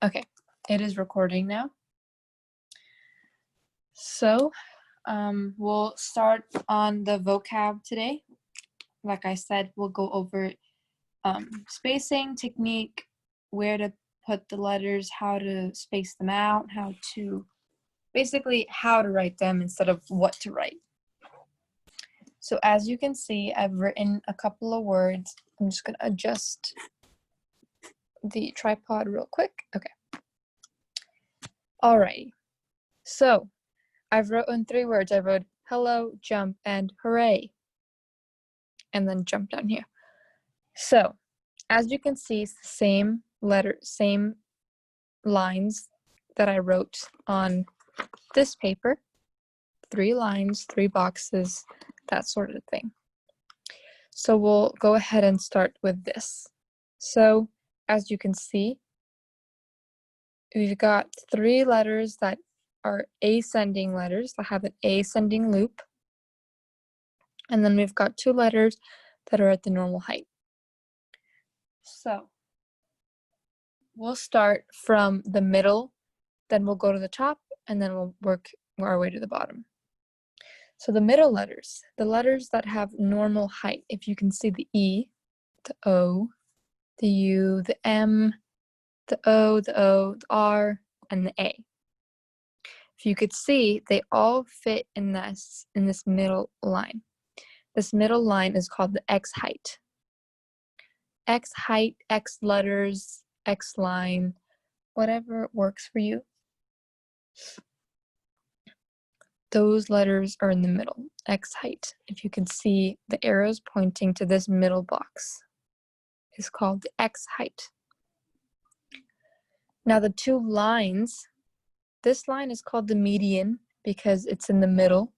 Okay, it is recording now. So we'll start on the vocab today. Like I said, we'll go over spacing, technique, where to put the letters, how to space them out, basically how to write them instead of what to write. So as you can see, I've written a couple of words. I'm just going to adjust the tripod real quick. Okay. Alrighty. So I've written 3 words. I wrote hello, jump, and hooray. And then jump down here. So as you can see, it's the same letter, same lines that I wrote on this paper. 3 lines, 3 boxes, that sort of thing. So we'll go ahead and start with this. So as you can see, we've got 3 letters that are ascending letters that have an ascending loop. And then we've got 2 letters that are at the normal height. So we'll start from the middle, then we'll go to the top, and then we'll work our way to the bottom. So the middle letters, the letters that have normal height, if you can see the E, the O, the U, the M, the O, the R, and the A. If you could see, they all fit in this middle line. This middle line is called the X height. X height, X letters, X line, whatever works for you. Those letters are in the middle, X height. If you can see the arrows pointing to this middle box, is called the X height. Now the 2 lines, this line is called the median because it's in the middle.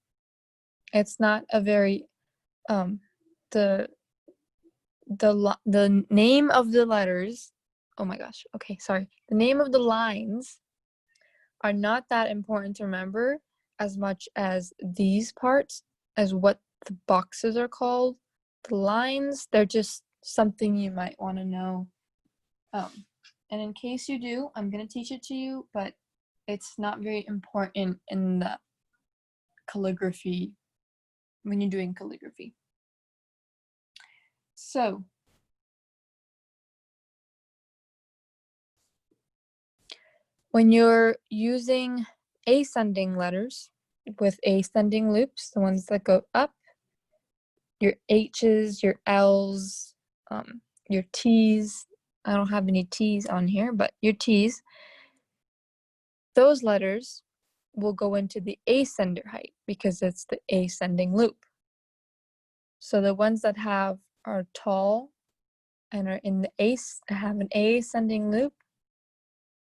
It's not a very, the name of the letters, oh my gosh, okay, sorry. The name of the lines are not that important to remember as much as these parts, as what the boxes are called. The lines, they're just something you might want to know. And in case you do, I'm going to teach it to you, but it's not very important in the calligraphy, when you're doing calligraphy. So, when you're using ascending letters with ascending loops, the ones that go up, your H's, your L's, your T's, I don't have any T's on here, but your T's, those letters will go into the ascender height because it's the ascending loop. So the ones that are tall and are in the have an ascending loop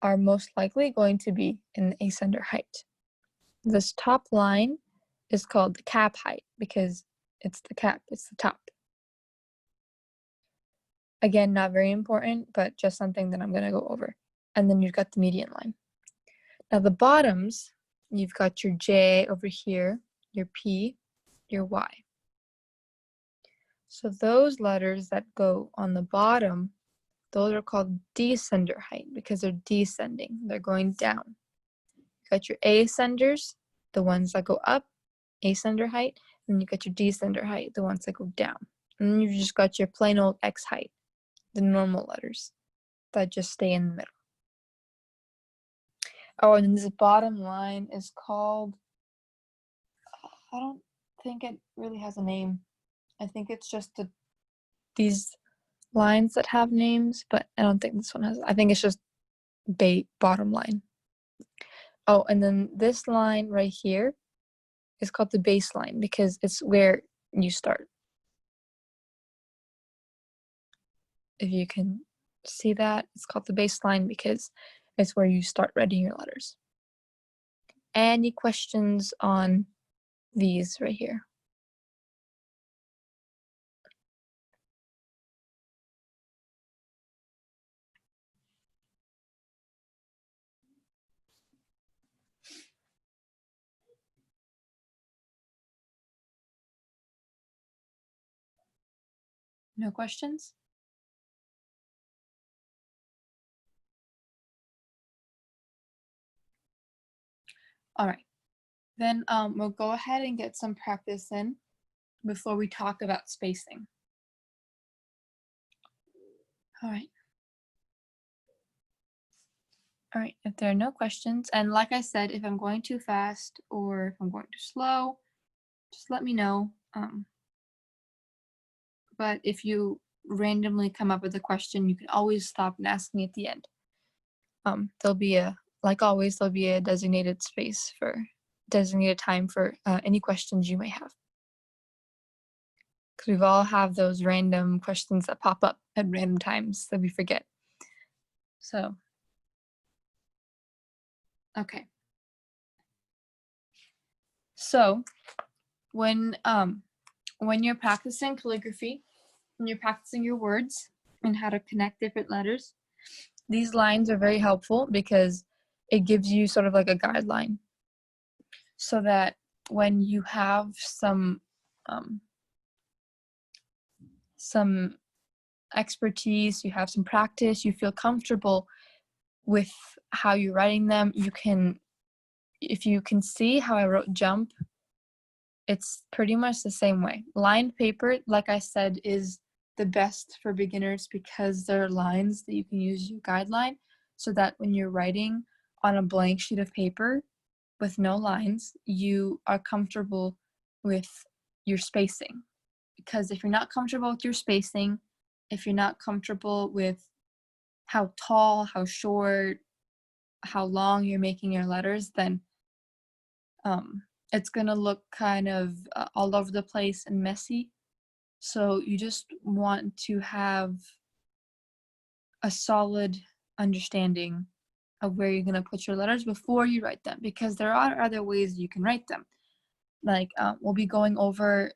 are most likely going to be in the ascender height. This top line is called the cap height because it's the cap, it's the top. Again, not very important, but just something that I'm going to go over. And then you've got the median line. Now the bottoms, you've got your J over here, your P, your Y. So those letters that go on the bottom, those are called descender height because they're descending, they're going down. You got your ascenders, the ones that go up, ascender height, and you got your descender height, the ones that go down. And then you've just got your plain old X height, the normal letters that just stay in the middle. Oh, and this bottom line is called, I don't think it really has a name. I think it's just these lines that have names, but I don't think this one has. I think it's just bottom line. Oh, and then this line right here is called the baseline because it's where you start. If you can see that, it's called the baseline because it's where you start writing your letters. Any questions on these right here? No questions? All right. Then we'll go ahead and get some practice in before we talk about spacing. All right. All right, if there are no questions, and like I said, if I'm going too fast or if I'm going too slow, just let me know. But if you randomly come up with a question, you can always stop and ask me at the end. There'll be like always, there'll be a designated time for any questions you may have. Because we've all have those random questions that pop up at random times that we forget. So, okay. So, when you're practicing calligraphy, when you're practicing your words and how to connect different letters, these lines are very helpful because it gives you sort of like a guideline, so that when you have some expertise, you have some practice, you feel comfortable with how you're writing them, if you can see how I wrote jump, it's pretty much the same way. Lined paper, like I said, is the best for beginners because there are lines that you can use as your guideline, so that when you're writing on a blank sheet of paper with no lines, you are comfortable with your spacing. Because if you're not comfortable with your spacing, if you're not comfortable with how tall, how short, how long you're making your letters, then it's gonna look kind of all over the place and messy. So you just want to have a solid understanding of where you're gonna put your letters before you write them, because there are other ways you can write them. Like we'll be going over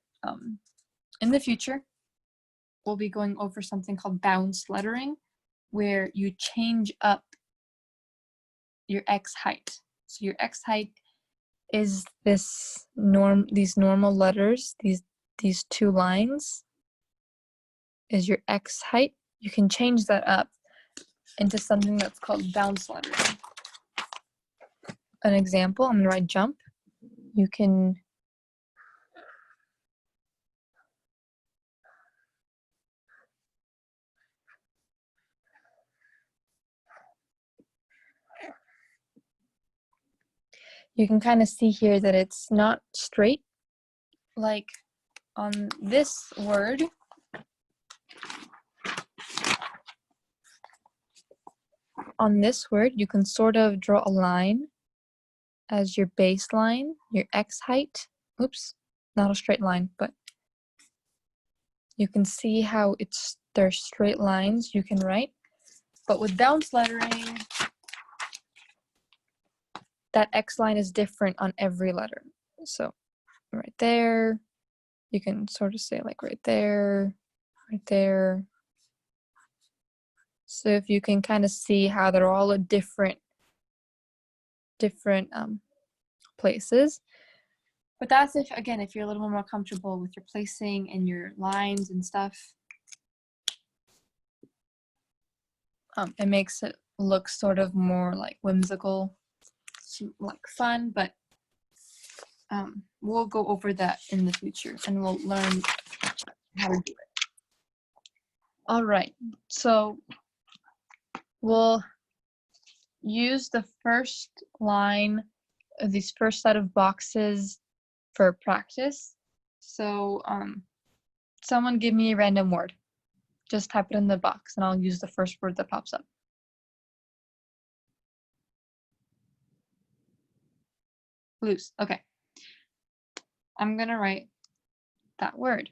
in the future, we'll be going over something called bounce lettering, where you change up your X height. So your X height is these normal letters, these two lines is your X height. You can change that up into something that's called bounce lettering. An example, I'm gonna write jump. You can kind of see here that it's not straight. Like on this word, you can sort of draw a line as your baseline, your X height. Oops, not a straight line, but you can see how there's straight lines you can write. But with bounce lettering, that X line is different on every letter. So right there, you can sort of say like right there, right there. So if you can kind of see how they're all at different places. But that's if you're a little more comfortable with your placing and your lines and stuff. It makes it look sort of more like whimsical, like fun, but we'll go over that in the future and we'll learn how to do it. All right, so we'll use the first line of these first set of boxes for practice. So someone give me a random word. Just type it in the box and I'll use the first word that pops up. Loose, okay. I'm gonna write that word.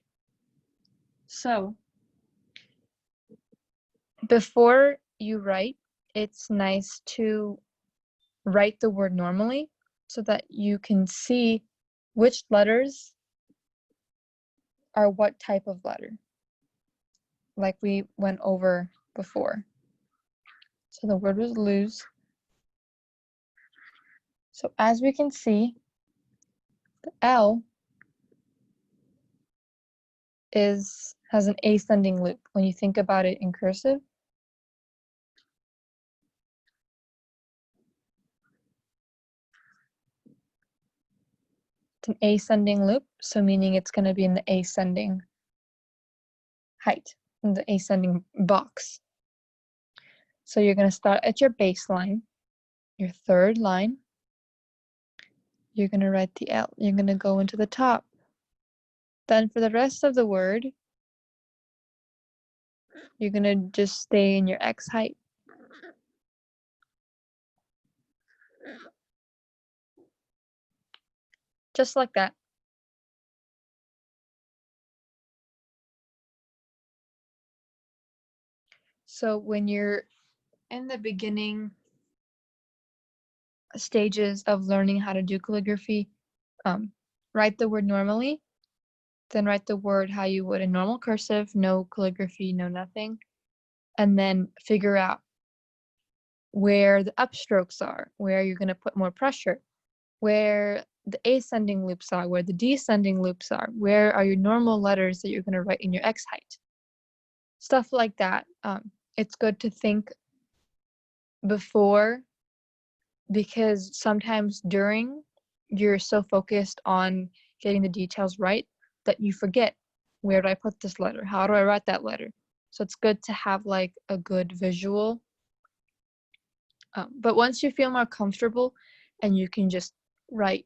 So before you write, it's nice to write the word normally so that you can see which letters are what type of letter, like we went over before. So the word was lose. So as we can see, the L has an ascending loop when you think about it in cursive. It's an ascending loop, so meaning it's going to be in the ascending height, in the ascending box. So you're going to start at your baseline, your third line. You're going to write the L. You're going to go into the top. Then for the rest of the word, you're going to just stay in your X height. Just like that. So when you're in the beginning stages of learning how to do calligraphy, write the word normally, then write the word how you would in normal cursive, no calligraphy, no nothing, and then figure out where the upstrokes are, where you're going to put more pressure, where the ascending loops are, where the descending loops are, where are your normal letters that you're going to write in your X height. Stuff like that. It's good to think before, because sometimes during you're so focused on getting the details right that you forget, where do I put this letter? How do I write that letter? So it's good to have like a good visual. But once you feel more comfortable and you can just write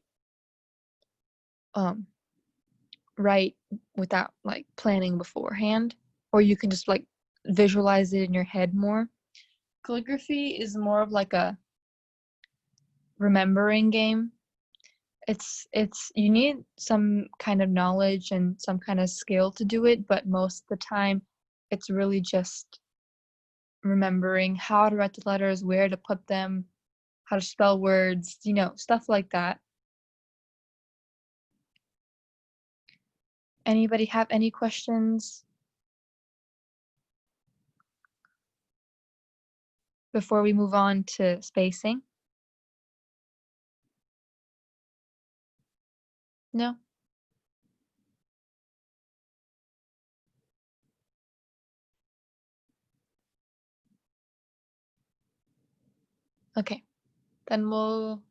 without like planning beforehand, or you can just like visualize it in your head more. Calligraphy is more of like a remembering game. It's you need some kind of knowledge and some kind of skill to do it, but most of the time it's really just remembering how to write the letters, where to put them, how to spell words, stuff like that. Anybody have any questions before we move on to spacing? No? Okay, then we'll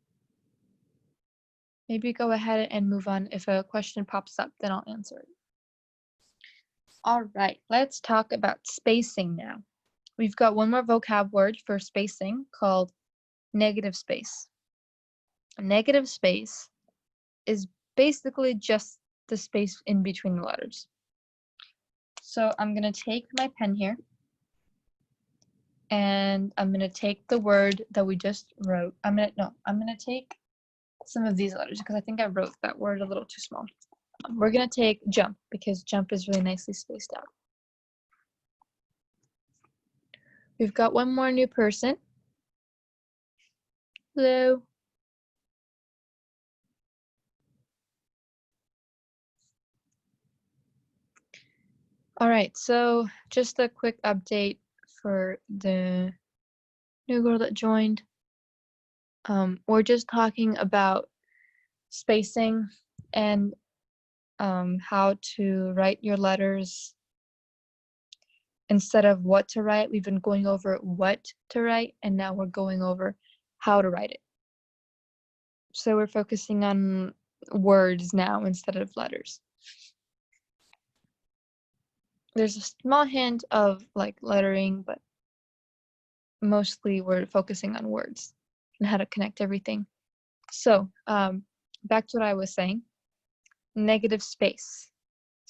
maybe go ahead and move on. If a question pops up, then I'll answer it. All right, let's talk about spacing now. We've got one more vocab word for spacing called negative space. A negative space is basically just the space in between the letters. So I'm going to take my pen here, and I'm going to take the word that we just wrote. I'm going to take some of these letters because I think I wrote that word a little too small. We're going to take jump because jump is really nicely spaced out. We've got one more new person. Hello. All right, so just a quick update for the new girl that joined. We're just talking about spacing and how to write your letters. Instead of what to write, we've been going over what to write, and now we're going over how to write it. So we're focusing on words now instead of letters. There's a small hint of like lettering, but mostly we're focusing on words and how to connect everything. So back to what I was saying, negative space.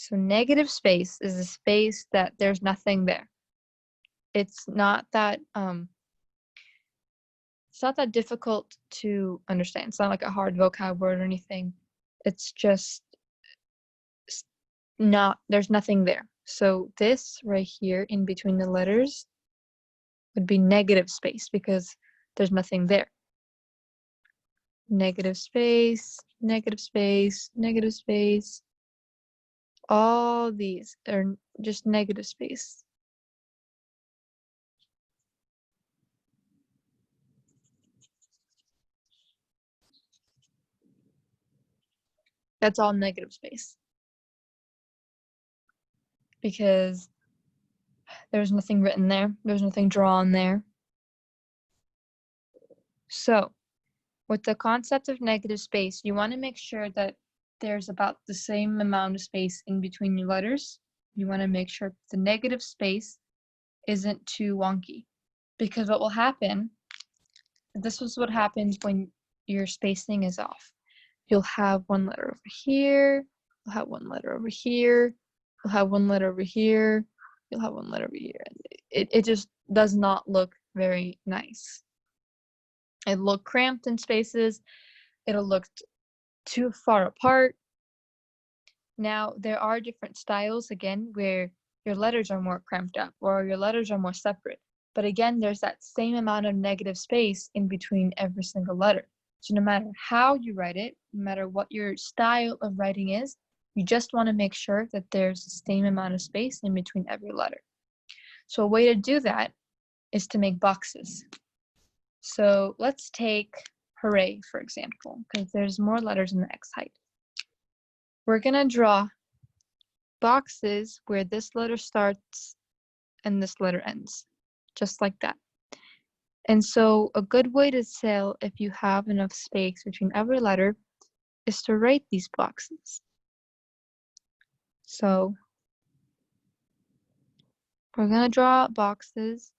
So negative space is a space that there's nothing there. It's not that difficult to understand. It's not like a hard vocab word or anything. It's just there's nothing there. So this right here in between the letters would be negative space because there's nothing there. Negative space, negative space, negative space. All these are just negative space. That's all negative space. Because there's nothing written there. There's nothing drawn there. So with the concept of negative space, you want to make sure that there's about the same amount of space in between your letters. You want to make sure the negative space isn't too wonky, because what will happen, this is what happens when your spacing is off. You'll have one letter over here, you'll have one letter over here, you'll have one letter over here, you'll have one letter over here. It just does not look very nice. It'll look cramped in spaces, it'll look too far apart. Now, there are different styles, again, where your letters are more cramped up or your letters are more separate. But again, there's that same amount of negative space in between every single letter. So no matter how you write it, no matter what your style of writing is, you just want to make sure that there's the same amount of space in between every letter. So a way to do that is to make boxes. So let's take hooray, for example, because there's more letters in the X height. We're going to draw boxes where this letter starts and this letter ends, just like that. And so a good way to tell if you have enough space between every letter is to write these boxes. So we're going to draw boxes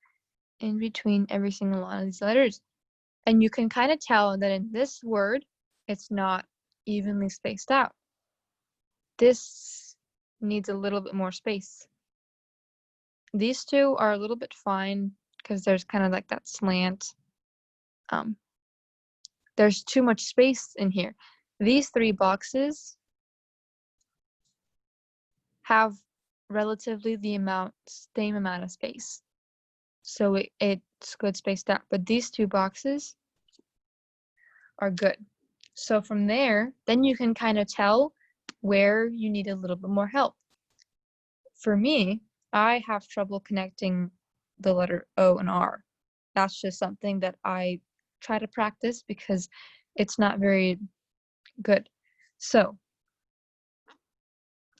in between every single one of these letters. And you can kind of tell that in this word, it's not evenly spaced out. This needs a little bit more space. These two are a little bit fine because there's kind of like that slant. There's too much space in here. These three boxes have relatively the same amount of space. So it's good spaced out. But these two boxes are good. So from there, then you can kind of tell where you need a little bit more help. For me, I have trouble connecting the letter O and R. That's just something that I try to practice because it's not very good. So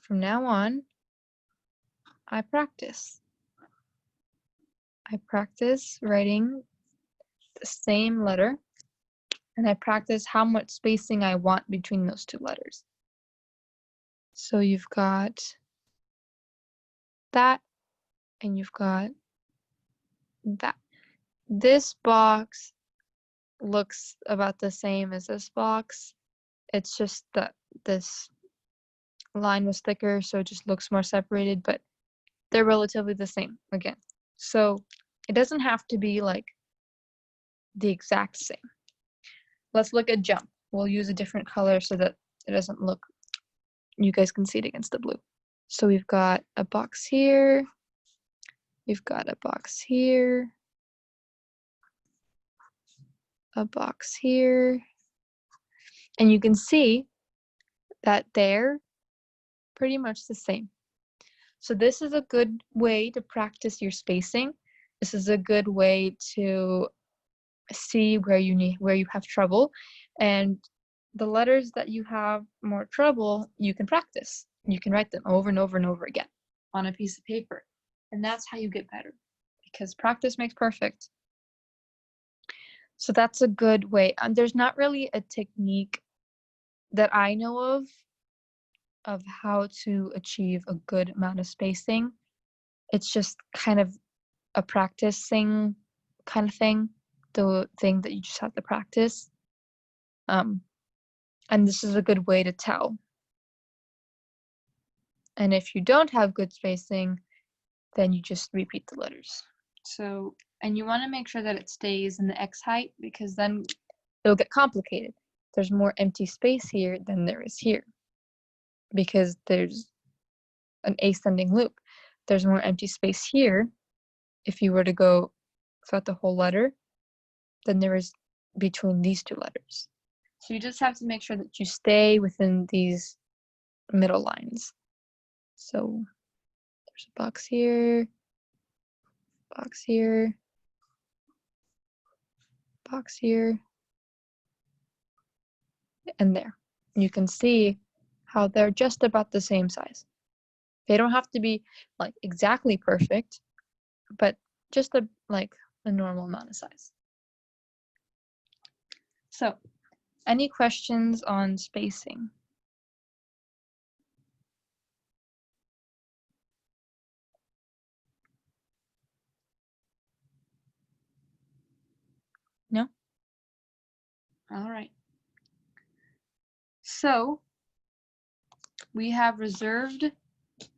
from now on, I practice. I practice writing the same letter, and I practice how much spacing I want between those two letters. So you've got that, and you've got that. This box looks about the same as this box. It's just that this line was thicker, so it just looks more separated, but they're relatively the same again. So it doesn't have to be like the exact same. Let's look at jump. We'll use a different color so that it doesn't look, you guys can see it against the blue. So we've got a box here, we've got a box here, a box here, and you can see that they're pretty much the same. So this is a good way to practice your spacing. This is a good way to see where you have trouble, and the letters that you have more trouble, you can practice. You can write them over and over and over again on a piece of paper, and that's how you get better, because practice makes perfect. So that's a good way. There's not really a technique that I know of how to achieve a good amount of spacing. It's just kind of a practicing kind of thing, the thing that you just have to practice. And this is a good way to tell. And if you don't have good spacing, then you just repeat the letters. So, and you want to make sure that it stays in the X height, because then it'll get complicated. There's more empty space here than there is here, because there's an ascending loop. There's more empty space here if you were to go throughout the whole letter than there is between these two letters. So you just have to make sure that you stay within these middle lines. So there's a box here, box here, box here, and there. You can see how they're just about the same size. They don't have to be like exactly perfect, but just a normal amount of size. So, any questions on spacing? All right. So we have reserved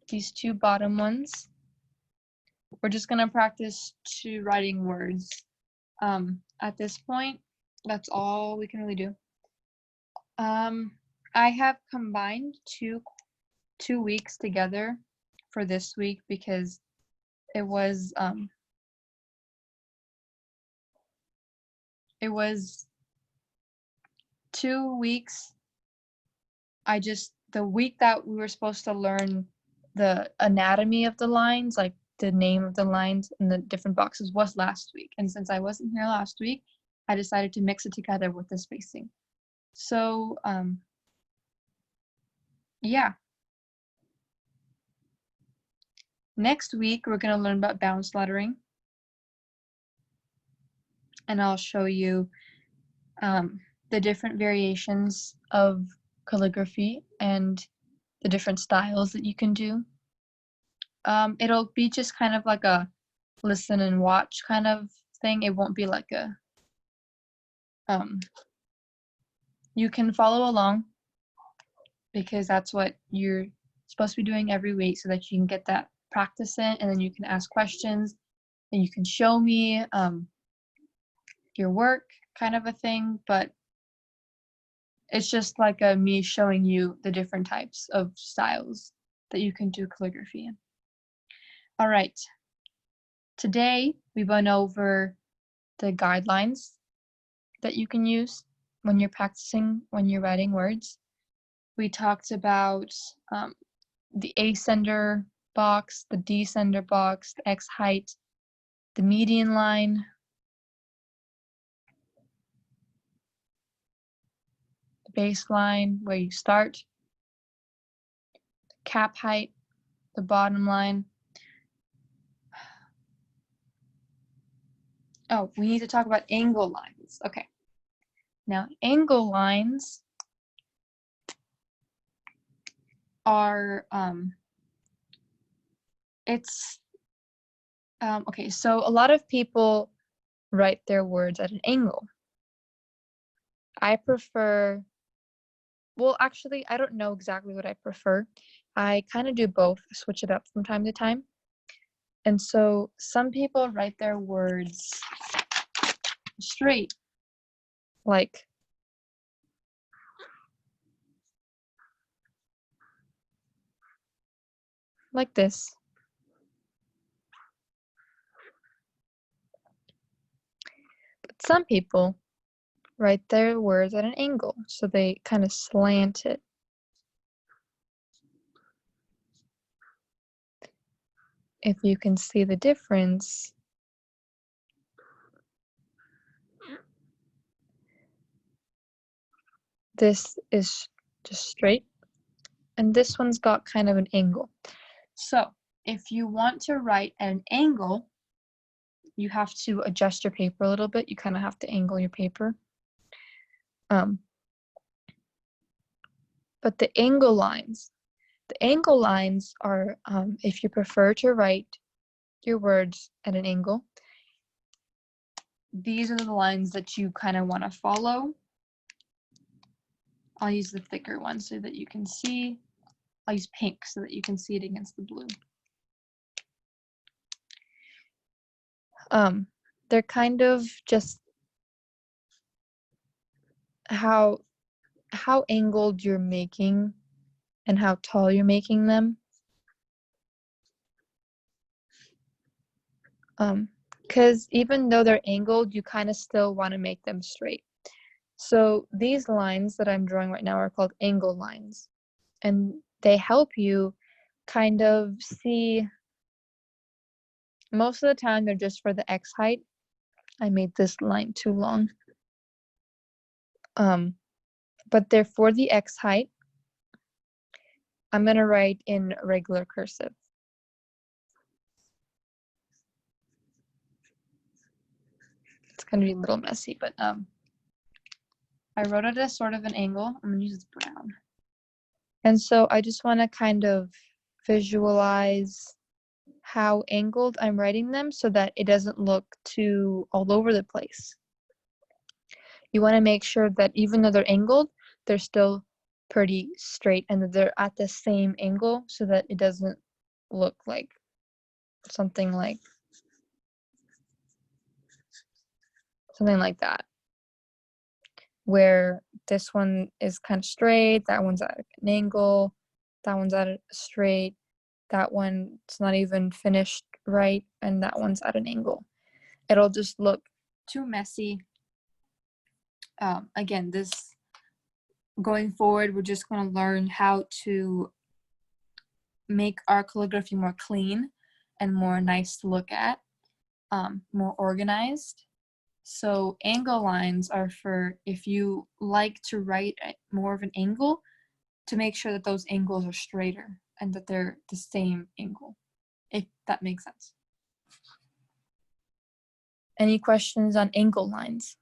these two bottom ones. We're just gonna practice writing words. At this point, that's all we can really do. I have combined two weeks together for this week because it was 2 weeks. The week that we were supposed to learn the anatomy of the lines, like the name of the lines and the different boxes, was last week. And since I wasn't here last week, I decided to mix it together with the spacing. So, yeah. Next week, we're going to learn about bounce lettering. And I'll show you the different variations of calligraphy and the different styles that you can do. It'll be just kind of like a listen and watch kind of thing. It won't be like a you can follow along because that's what you're supposed to be doing every week so that you can get that practice in, and then you can ask questions and you can show me your work kind of a thing. But it's just like me showing you the different types of styles that you can do calligraphy in. All right. Today we went over the guidelines that you can use when you're practicing, when you're writing words. We talked about the ascender box, the descender box, the X height, the median line, the baseline where you start, cap height, the bottom line. Oh, we need to talk about angle lines. Okay. Now, angle lines are, okay, so a lot of people write their words at an angle. I prefer, well, actually, I don't know exactly what I prefer. I kind of do both, switch it up from time to time. And so some people write their words straight, like this. But some people write their words at an angle, so they kind of slant it. If you can see the difference, this is just straight, and this one's got kind of an angle. So if you want to write at an angle, you have to adjust your paper a little bit. You kind of have to angle your paper. But the angle lines are, if you prefer to write your words at an angle, these are the lines that you kind of want to follow. I'll use the thicker one so that you can see. I'll use pink so that you can see it against the blue. They're kind of just how angled you're making and how tall you're making them. Because even though they're angled, you kind of still want to make them straight. So these lines that I'm drawing right now are called angle lines, and they help you kind of see. Most of the time they're just for the X height. I made this line too long. But they're for the X height. I'm going to write in regular cursive. It's going to be a little messy, but I wrote it as sort of an angle. I'm going to use brown. And so I just want to kind of visualize how angled I'm writing them so that it doesn't look too all over the place. You want to make sure that even though they're angled, they're still pretty straight and that they're at the same angle so that it doesn't look like something like that, where this one is kind of straight, that one's at an angle, that one's at a straight, that one's not even finished right, and that one's at an angle. It'll just look too messy. Again, this going forward, we're just going to learn how to make our calligraphy more clean and more nice to look at, more organized. So angle lines are for if you like to write at more of an angle, to make sure that those angles are straighter and that they're the same angle, if that makes sense. Any questions on angle lines?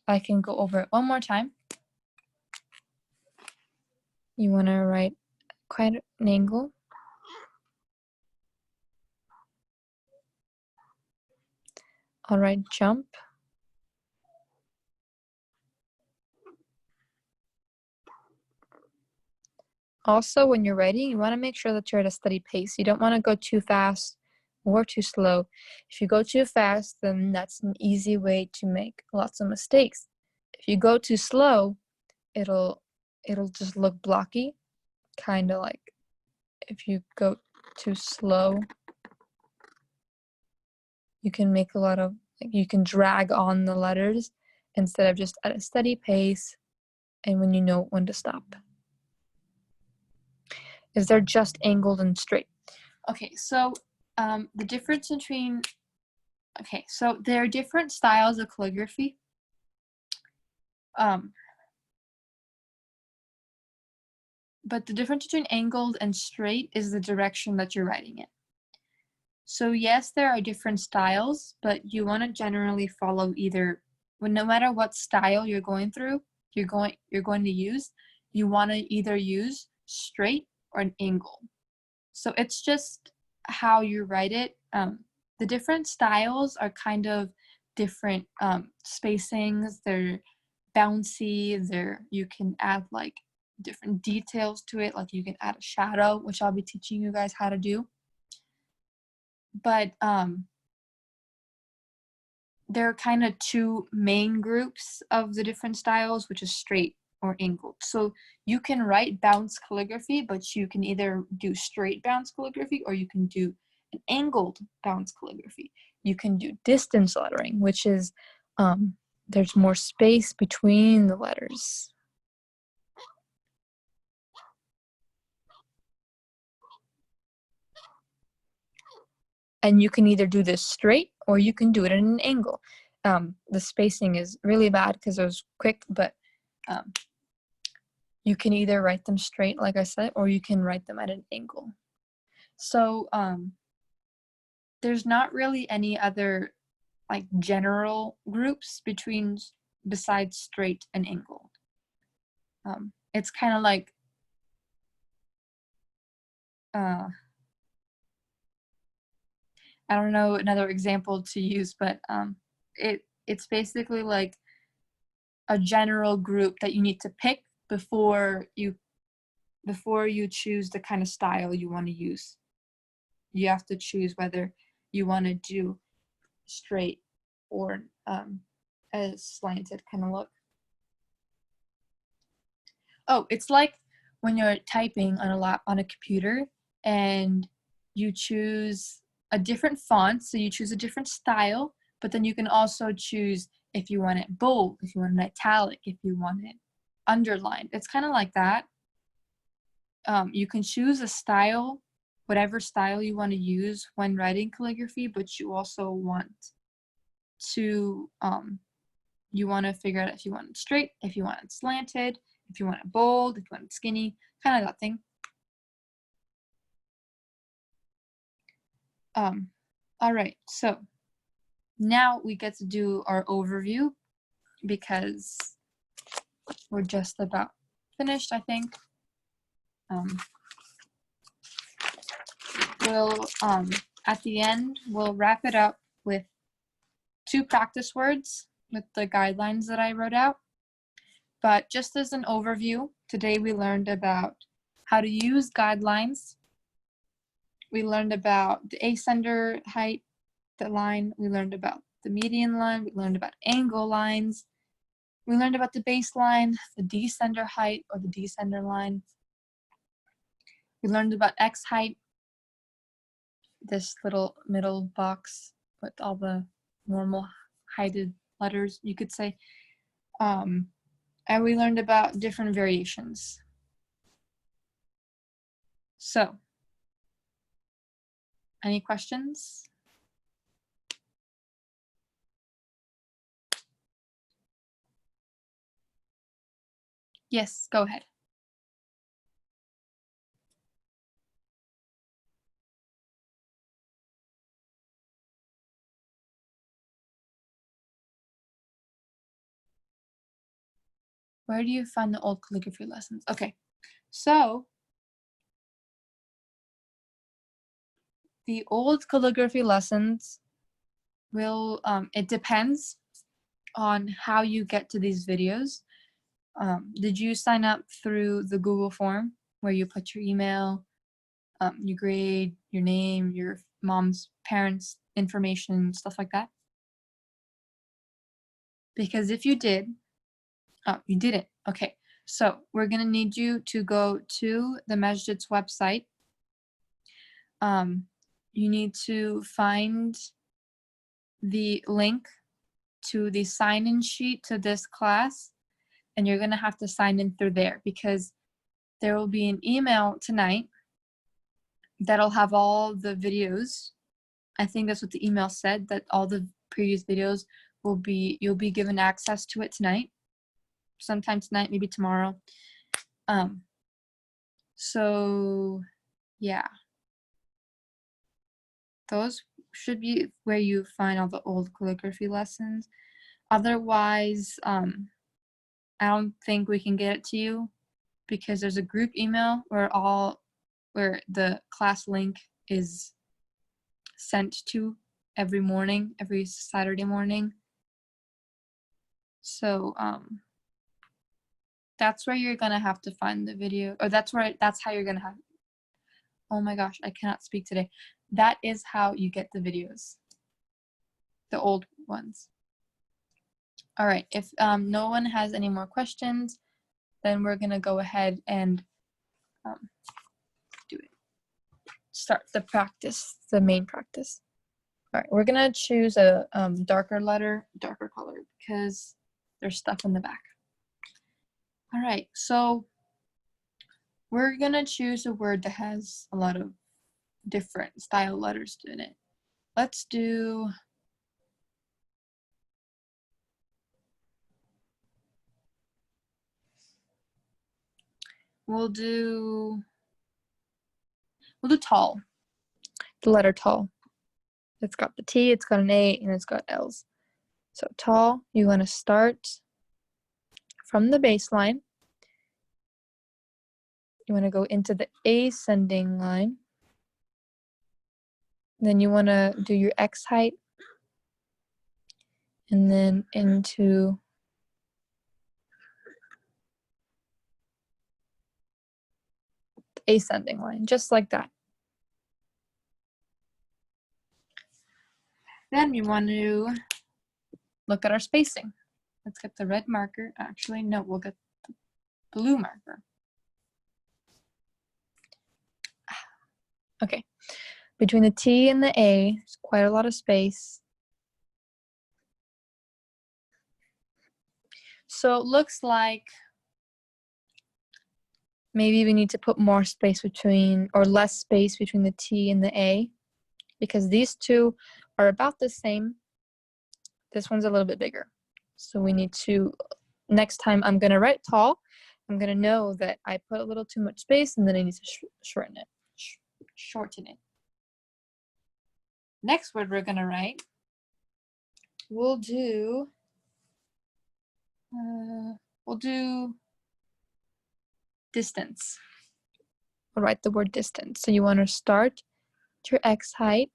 I can go over it one more time. You want to write quite an angle. I'll write jump. Also, when you're writing, you want to make sure that you're at a steady pace. You don't want to go too fast or too slow. If you go too fast, then that's an easy way to make lots of mistakes. If you go too slow, it'll just look blocky, kind of like if you go too slow, you can make a lot of, like, you can drag on the letters instead of just at a steady pace and when you know when to stop. Is there just angled and straight? Okay, so the difference between, okay, so there are different styles of calligraphy. But the difference between angled and straight is the direction that you're writing in. So yes, there are different styles, but you want to generally follow either, well, no matter what style you're going through, you're going to use, you want to either use straight or an angle. So it's just how you write it. The different styles are kind of different spacings. They're bouncy. You can add like different details to it, like you can add a shadow, which I'll be teaching you guys how to do. But there are kind of two main groups of the different styles, which is straight or angled. So you can write bounce calligraphy, but you can either do straight bounce calligraphy or you can do an angled bounce calligraphy. You can do distance lettering, which is there's more space between the letters. And you can either do this straight or you can do it at an angle. The spacing is really bad because it was quick, but you can either write them straight, like I said, or you can write them at an angle. So there's not really any other like general groups besides straight and angled. It's kind of like I don't know another example to use, but it's basically like a general group that you need to pick before you choose the kind of style you want to use. You have to choose whether you want to do straight or a slanted kind of look. Oh, it's like when you're typing on a computer and you choose a different font, so you choose a different style, but then you can also choose if you want it bold, if you want it italic, if you want it underlined. It's kind of like that. You can choose a style, whatever style you want to use when writing calligraphy, but you also want to figure out if you want it straight, if you want it slanted, if you want it bold, if you want it skinny, kind of that thing. All right, so now we get to do our overview because we're just about finished, I think. We'll at the end, we'll wrap it up with 2 practice words with the guidelines that I wrote out. But just as an overview, today we learned about how to use guidelines. We learned about the ascender height, the line. We learned about the median line. We learned about angle lines. We learned about the baseline, the descender height or the descender line. We learned about X height, this little middle box with all the normal heighted letters, you could say. And we learned about different variations. So, any questions? Yes, go ahead. Where do you find the old calligraphy lessons? Okay, so the old calligraphy lessons will, it depends on how you get to these videos. Did you sign up through the Google form where you put your email, your grade, your name, your mom's parents' information, stuff like that? Because if you did, oh, you didn't. Okay, so we're gonna need you to go to the Masjid's website. You need to find the link to the sign-in sheet to this class, and you're gonna have to sign in through there because there will be an email tonight that'll have all the videos. I think that's what the email said, that all the previous videos will be, you'll be given access to it tonight, sometime tonight, maybe tomorrow. So yeah, those should be where you find all the old calligraphy lessons. Otherwise, I don't think we can get it to you because there's a group email where the class link is sent to every morning, every Saturday morning. So that's where you're gonna have to find the video, or that's how you're gonna have, oh my gosh, I cannot speak today. That is how you get the videos, the old ones. All right, if no one has any more questions, then we're gonna go ahead and do it. Start the practice, the main practice. All right, we're gonna choose a darker color, because there's stuff in the back. All right, so we're gonna choose a word that has a lot of different style letters in it. Let's do, we'll do tall, the letter tall. It's got the T, it's got an A, and it's got L's. So tall, you want to start from the baseline. You want to go into the ascending line. Then you want to do your X height. And then into the ascending line, just like that. Then we want to look at our spacing. Let's get the red marker. Actually, no, we'll get the blue marker. Okay, between the T and the A, there's quite a lot of space. So it looks like maybe we need to put more space between, or less space between the T and the A, because these two are about the same. This one's a little bit bigger. So we need to, next time I'm gonna write tall, I'm gonna know that I put a little too much space and then I need to shorten it. Next word we're gonna write, we'll do distance. We'll write the word distance. So you want to start your X height,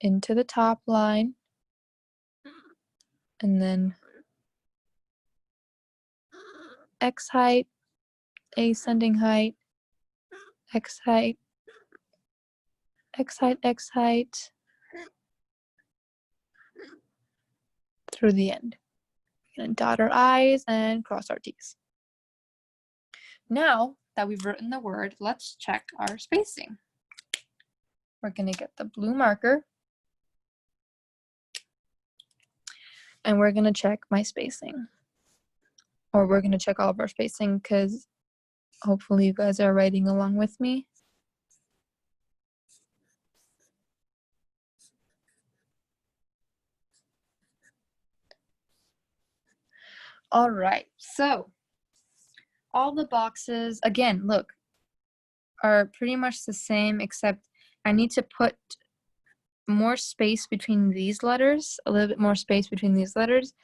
into the top line, and then X height, ascending height, X height, X height, X height, through the end. We're gonna dot our I's and cross our T's. Now that we've written the word, let's check our spacing. We're gonna get the blue marker, and we're gonna check my spacing. Or we're gonna check all of our spacing because hopefully you guys are writing along with me. All right, so all the boxes, again, look, are pretty much the same, except I need to put more space between these letters, a little bit more space between these letters,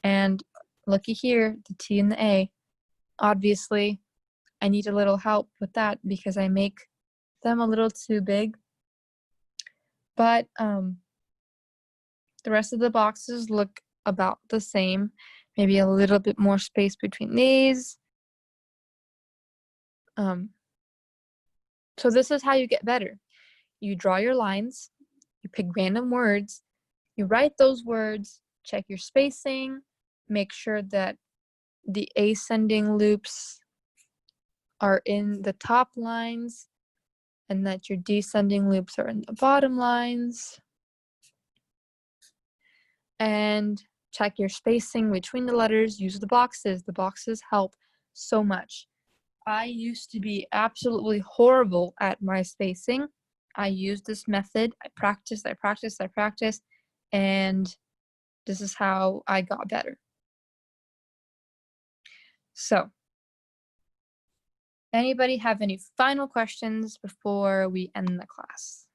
and looky here, the T and the A. Obviously, I need a little help with that because I make them a little too big. But the rest of the boxes look about the same. Maybe a little bit more space between these. So this is how you get better. You draw your lines, you pick random words, you write those words, check your spacing, make sure that the ascending loops are in the top lines and that your descending loops are in the bottom lines. And check your spacing between the letters, use the boxes. The boxes help so much. I used to be absolutely horrible at my spacing. I used this method. I practiced, and this is how I got better. So, anybody have any final questions before we end the class?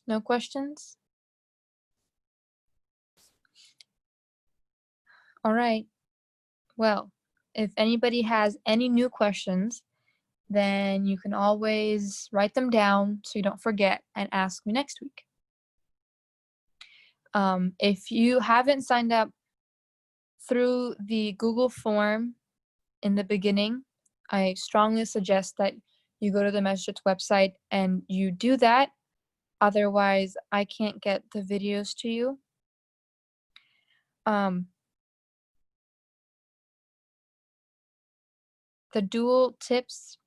No questions? All right. Well, if anybody has any new questions, then you can always write them down so you don't forget and ask me next week. If you haven't signed up through the Google form in the beginning, I strongly suggest that you go to the MeasureIt website and you do that. Otherwise, I can't get the videos to you. The dual tips,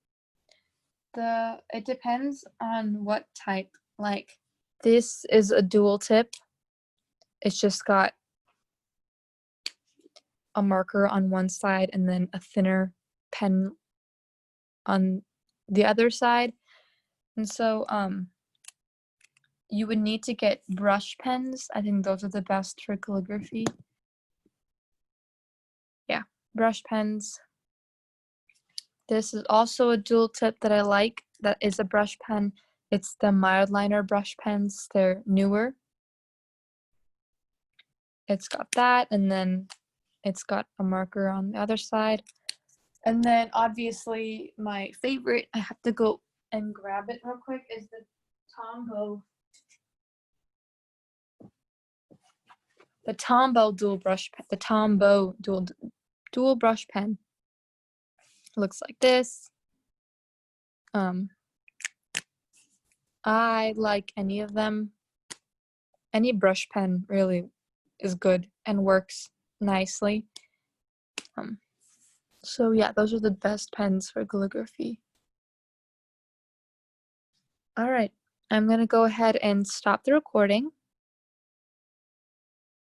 it depends on what type. Like, this is a dual tip. It's just got a marker on one side and then a thinner pen on the other side. And so you would need to get brush pens. I think those are the best for calligraphy. Yeah, brush pens. This is also a dual tip that I like. That is a brush pen. It's the Mildliner brush pens. They're newer. It's got that, and then it's got a marker on the other side. And then obviously my favorite, I have to go and grab it real quick, is the Tombow. The Tombow dual brush pen. The Tombow dual brush pen. Looks like this. I like any of them. Any brush pen really is good and works nicely. So yeah, those are the best pens for calligraphy. All right, I'm gonna go ahead and stop the recording.